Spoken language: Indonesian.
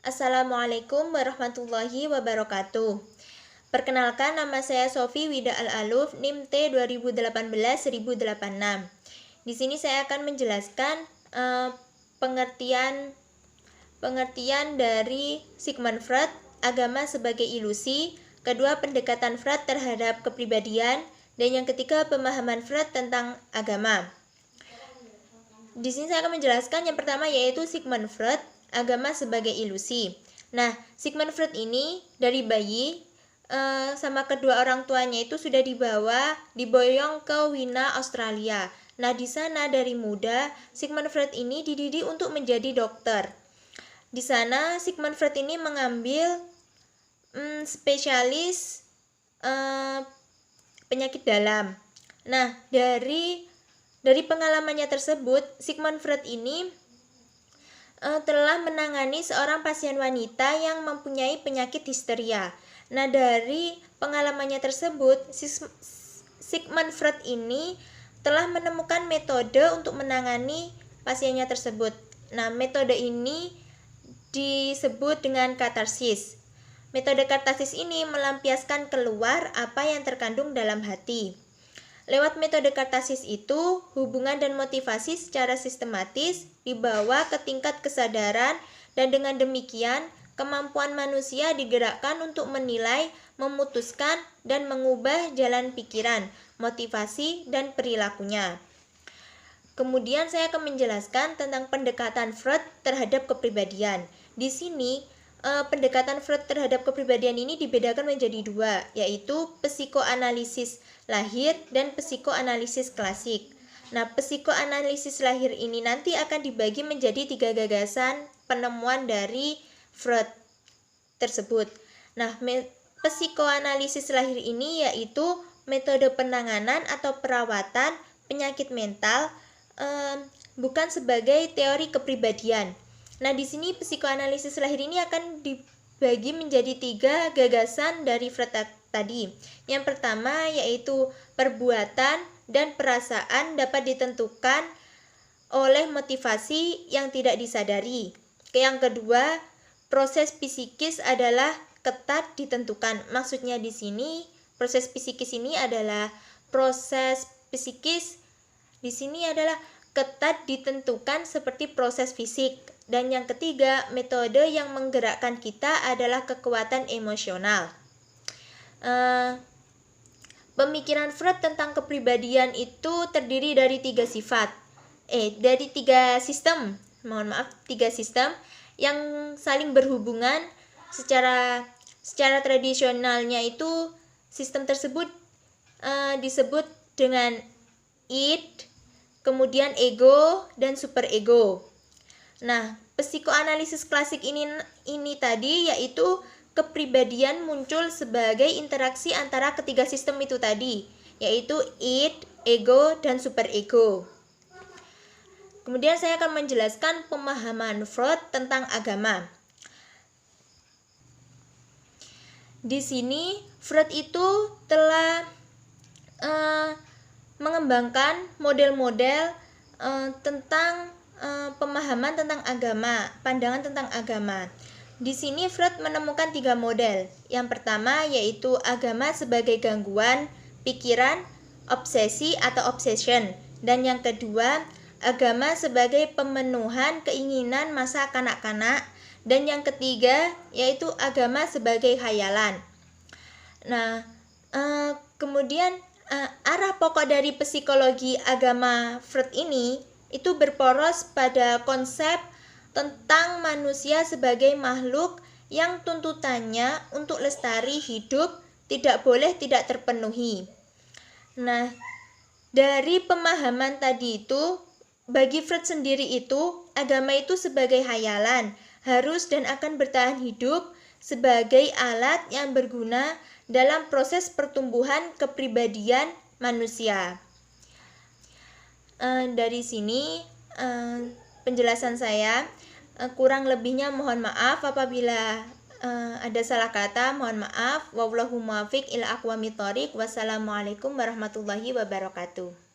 Assalamualaikum warahmatullahi wabarakatuh. Perkenalkan, nama saya Sofi Wida Al-Aluf, NIM T 2018-1086. Di sini saya akan menjelaskan pengertian dari Sigmund Freud, agama sebagai ilusi, kedua pendekatan Freud terhadap kepribadian, dan yang ketiga pemahaman Freud tentang agama. Di sini saya akan menjelaskan yang pertama yaitu Sigmund Freud, agama sebagai ilusi. Nah, Sigmund Freud ini dari bayi sama kedua orang tuanya itu sudah diboyong ke Wina, Australia. Nah, di sana dari muda Sigmund Freud ini dididik untuk menjadi dokter. Di sana Sigmund Freud ini mengambil spesialis penyakit dalam. Nah, dari pengalamannya tersebut, Sigmund Freud ini telah menangani seorang pasien wanita yang mempunyai penyakit histeria. Nah, dari pengalamannya tersebut, Sigmund Freud ini telah menemukan metode untuk menangani pasiennya tersebut. Nah, metode ini disebut dengan katarsis. Metode katarsis ini melampiaskan keluar apa yang terkandung dalam hati. Lewat metode katarsis itu, hubungan dan motivasi secara sistematis dibawa ke tingkat kesadaran dan dengan demikian kemampuan manusia digerakkan untuk menilai, memutuskan, dan mengubah jalan pikiran, motivasi, dan perilakunya. Kemudian saya akan menjelaskan tentang pendekatan Freud terhadap kepribadian. Di sini, pendekatan Freud terhadap kepribadian ini dibedakan menjadi dua, yaitu psikoanalisis lahir dan psikoanalisis klasik. Nah, psikoanalisis lahir ini nanti akan dibagi menjadi 3 gagasan penemuan dari Freud tersebut. Nah, psikoanalisis lahir ini yaitu metode penanganan atau perawatan penyakit mental bukan sebagai teori kepribadian. Nah, di sini psikoanalisis lahir ini akan dibagi menjadi 3 gagasan dari Freud tadi. Yang pertama yaitu perbuatan dan perasaan dapat ditentukan oleh motivasi yang tidak disadari. Yang kedua, proses psikis adalah ketat ditentukan. Maksudnya di sini proses psikis ini adalah ketat ditentukan seperti proses fisik. Dan yang ketiga, metode yang menggerakkan kita adalah kekuatan emosional. Pemikiran Freud tentang kepribadian itu terdiri dari 3 sistem. 3 sistem yang saling berhubungan secara tradisionalnya itu sistem tersebut disebut dengan id, kemudian ego dan superego. Nah, psikoanalisis klasik ini tadi yaitu kepribadian muncul sebagai interaksi antara ketiga sistem itu tadi, yaitu id, ego, dan superego. Kemudian saya akan menjelaskan pemahaman Freud tentang agama. Di sini Freud itu telah mengembangkan model-model tentang pemahaman tentang agama, pandangan tentang agama. Di sini Freud menemukan 3 model. Yang pertama yaitu agama sebagai gangguan pikiran, obsesi atau obsession. Dan yang kedua, agama sebagai pemenuhan keinginan masa kanak-kanak. Dan yang ketiga yaitu agama sebagai khayalan. Nah, kemudian arah pokok dari psikologi agama Freud ini itu berporos pada konsep tentang manusia sebagai makhluk yang tuntutannya untuk lestari hidup tidak boleh tidak terpenuhi. Nah, dari pemahaman tadi itu, bagi Freud sendiri itu, agama itu sebagai khayalan, harus dan akan bertahan hidup sebagai alat yang berguna dalam proses pertumbuhan kepribadian manusia. Dari sini penjelasan saya, kurang lebihnya mohon maaf apabila ada salah kata, mohon maaf. Wallahu muwaffiq ila aqwamit thoriq. Wassalamualaikum warahmatullahi wabarakatuh.